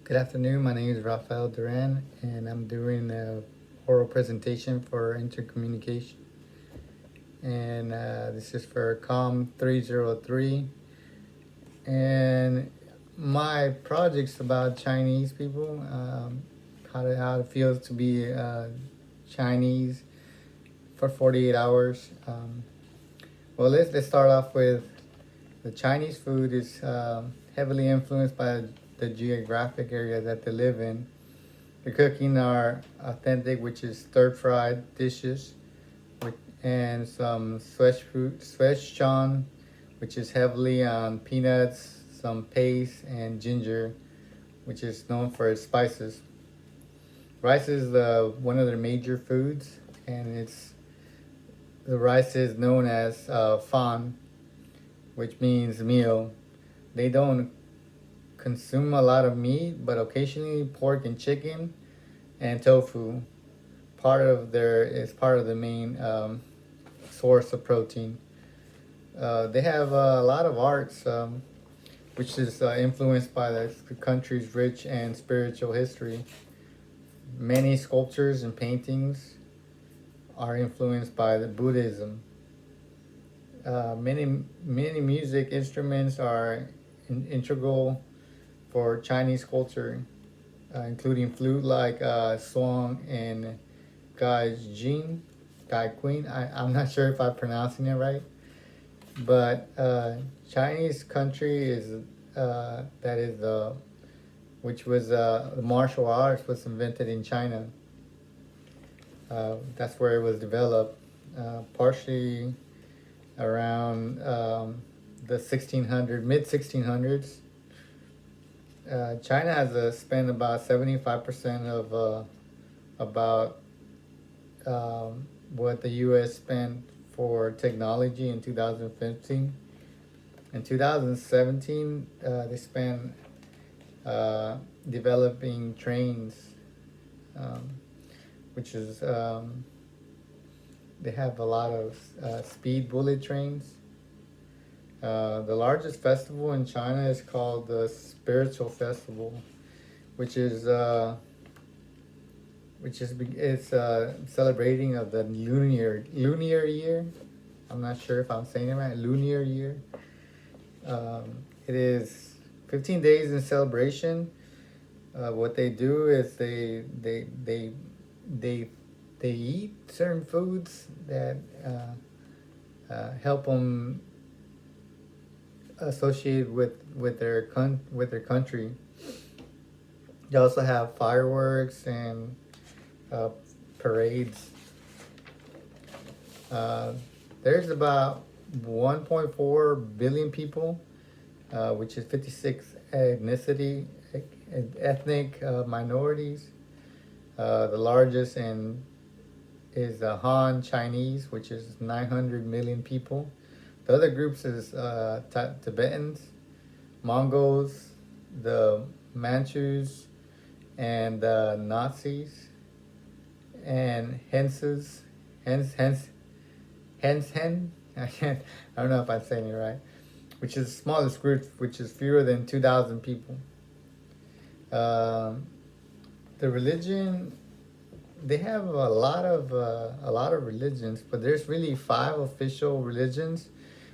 Good afternoon. My name is Rafael Duran, and I'm doing a oral presentation for intercommunication. And this is for COM 303. And my project's about Chinese people, how it feels to be Chinese for 48 hours. Well, let's start off with the Chinese food is heavily influenced by the geographic area that they live in. The cooking are authentic, which is stir fried dishes, with, and some Szechuan, which is heavily on peanuts, some paste, and ginger, which is known for its spices. Rice is one of their major foods, and the rice is known as fan, which means meal. They don't consume a lot of meat, but occasionally pork and chicken and tofu. Part of the main source of protein. They have a lot of arts, which is influenced by the country's rich and spiritual history. Many sculptures and paintings are influenced by the Buddhism. Many music instruments are integral for Chinese culture, including flute like Song and Gaijin, Gai Queen. I'm not sure if I'm pronouncing it right, but Chinese country is that is which was the martial arts was invented in China. That's where it was developed, partially around the 1600 mid 1600s. China has spent about 75% of about what the U.S. spent for technology in 2015. In 2017, they spent developing trains, um, which is they have a lot of speed bullet trains. The largest festival in China is called the Spiritual Festival, which is it's celebrating of the lunar year. I'm not sure if I'm saying it right. Lunar year. It is 15 days in celebration. What they do is they eat certain foods that help them associate with with their country. They also have fireworks and uh, parades. Uh, there's about 1.4 billion people, which is 56 ethnic minorities. The largest is Han Chinese, which is 900 million people. The other groups is Tibetans, Mongols, the Manchus, and the Nazis, and Hen. I don't know if I'm saying it right. Which is the smallest group, which is fewer than 2,000 people. Um, the religion, they have a lot of religions, but there's really five official religions,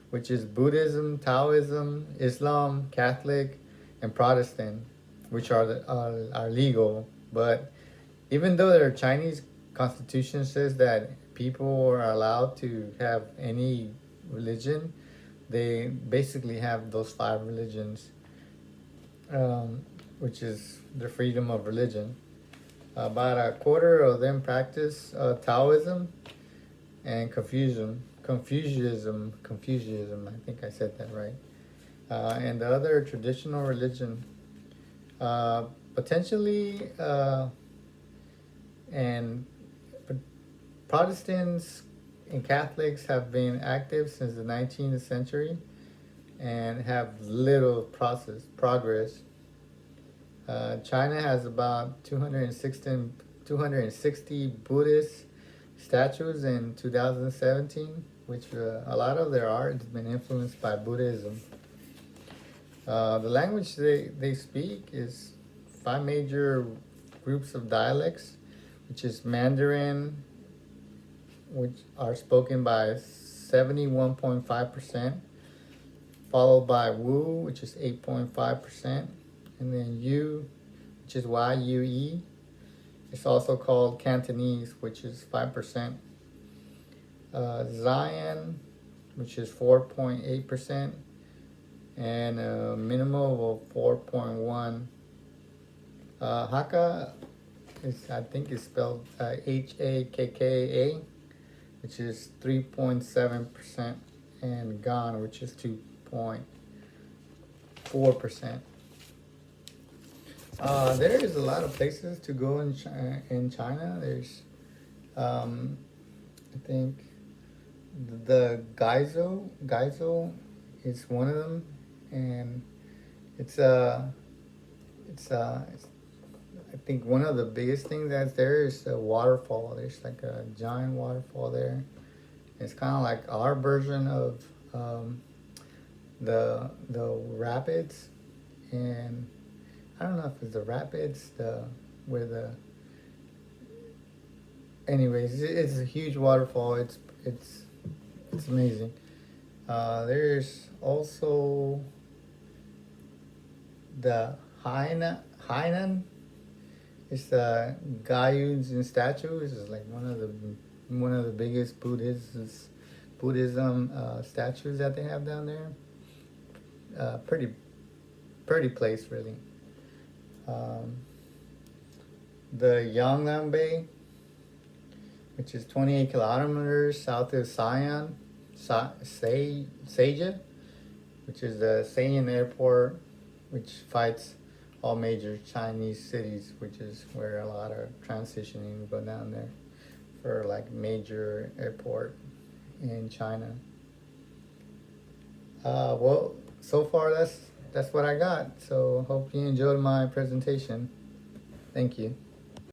which is Buddhism, Taoism, Islam, Catholic, and Protestant, which are legal. But even though their Chinese constitution says that people are allowed to have any religion, they basically have those five religions, um, which is the freedom of religion. About a quarter of them practice Taoism and Confucianism. I think I said that right. And the other traditional religion, uh, potentially, and Protestants and Catholics have been active since the 19th century and have little progress. China has about 260 Buddhist statues in 2017, which a lot of their art has been influenced by Buddhism. The language they speak is five major groups of dialects, which is Mandarin, which are spoken by 71.5%, followed by Wu, which is 8.5%, and then Yu, which is YUE. It's also called Cantonese, which is 5%. Zion, which is 4.8%, and a minimum of 4.1. Hakka I think it's spelled HAKKA, which is 3.7%, and Gan, which is 2.4%. There is a lot of places to go in China. There's, I think, the Guizhou is one of them, and it's I think one of the biggest things that's there is the waterfall. There's like a giant waterfall there. It's kind of like our version of the rapids, and I don't know if it's the rapids, anyways, it's a huge waterfall. It's amazing. There's also the Hainan. It's the Gaiyun statues. It's like one of the biggest Buddhism statues that they have down there. Pretty place, really. The Yanglan Bay, which is 28 kilometers south of Xi'an, Seija, which is the Seiyan Airport, which fights all major Chinese cities, which is where a lot of transitioning go down there for like major airport in China. Well, so far that's what I got. So hope you enjoyed my presentation. Thank you.